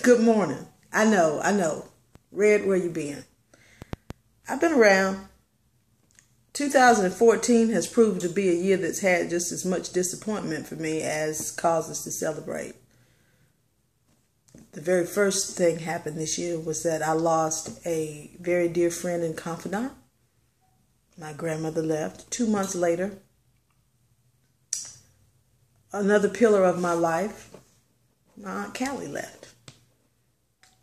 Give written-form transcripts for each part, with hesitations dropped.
Good morning. I know. Red, where you been? I've been around. 2014 has proved to be a year that's had just as much disappointment for me as causes to celebrate. The very first thing happened this year was that I lost a very dear friend and confidant. My grandmother left. 2 months later, another pillar of my life, my Aunt Callie, left.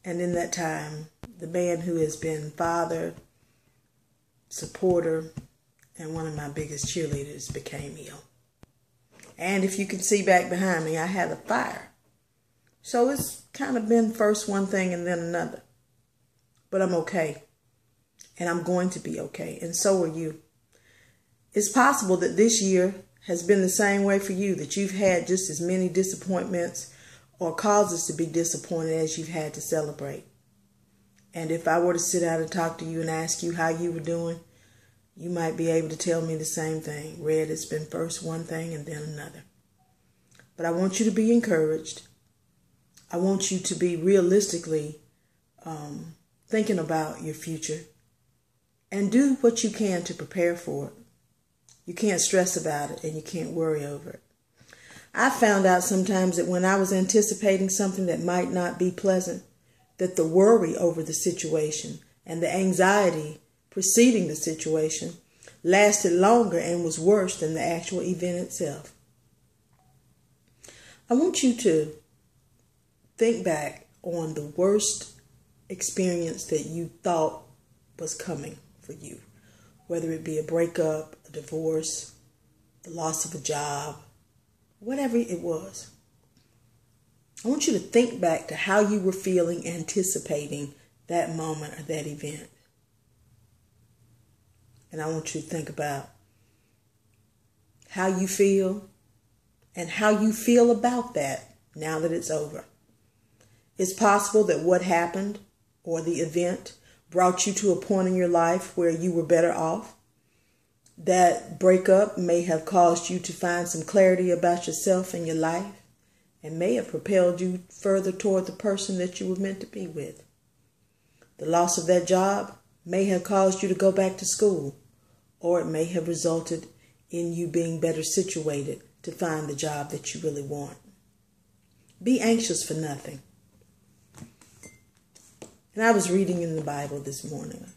And in that time, the man who has been father, supporter, and one of my biggest cheerleaders became ill. And if you can see back behind me, I had a fire. So it's kind of been first one thing and then another. But I'm okay. And I'm going to be okay. And so are you. It's possible that this year has been the same way for you, that you've had just as many disappointments or causes to be disappointed as you've had to celebrate. And if I were to sit down and talk to you and ask you how you were doing, you might be able to tell me the same thing. Red, it's been first one thing and then another. But I want you to be encouraged. I want you to be realistically thinking about your future and do what you can to prepare for it. You can't stress about it and you can't worry over it. I found out sometimes that when I was anticipating something that might not be pleasant, that the worry over the situation and the anxiety preceding the situation lasted longer and was worse than the actual event itself. I want you to think back on the worst experience that you thought was coming for you, whether it be a breakup, a divorce, the loss of a job, whatever it was. I want you to think back to how you were feeling anticipating that moment or that event. And I want you to think about how you feel and how you feel about that now that it's over. It's possible that what happened or the event brought you to a point in your life where you were better off. That breakup may have caused you to find some clarity about yourself and your life and may have propelled you further toward the person that you were meant to be with. The loss of that job may have caused you to go back to school, or it may have resulted in you being better situated to find the job that you really want. Be anxious for nothing. And I was reading in the Bible this morning.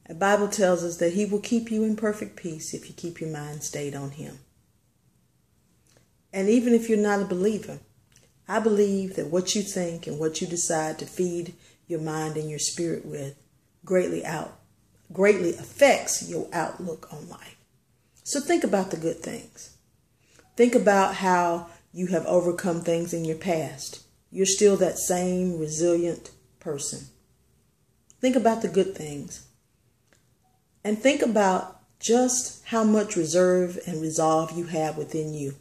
The Bible tells us that He will keep you in perfect peace if you keep your mind stayed on Him. And even if you're not a believer, I believe that what you think and what you decide to feed your mind and your spirit with greatly affects your outlook on life. So think about the good things. Think about how you have overcome things in your past. You're still that same resilient person. Think about the good things. And think about just how much reserve and resolve you have within you.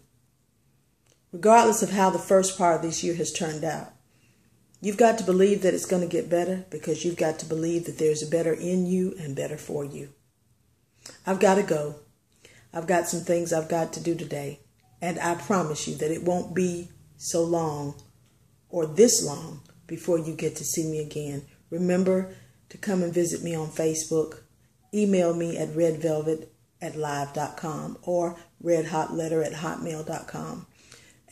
Regardless of how the first part of this year has turned out, you've got to believe that it's going to get better, because you've got to believe that there's a better in you and better for you. I've got to go. I've got some things I've got to do today. And I promise you that it won't be so long or this long before you get to see me again. Remember to come and visit me on Facebook. Email me at redvelvet@live.com or redhotletter@hotmail.com.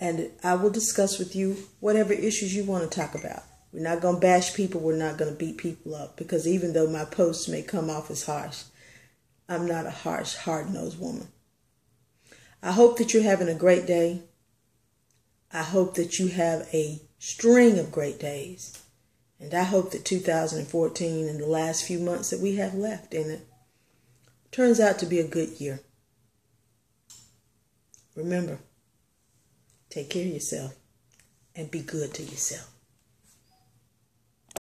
And I will discuss with you whatever issues you want to talk about. We're not going to bash people. We're not going to beat people up, because even though my posts may come off as harsh, I'm not a harsh, hard-nosed woman. I hope that you're having a great day. I hope that you have a string of great days. And I hope that 2014 and the last few months that we have left in it turns out to be a good year. Remember, take care of yourself and be good to yourself.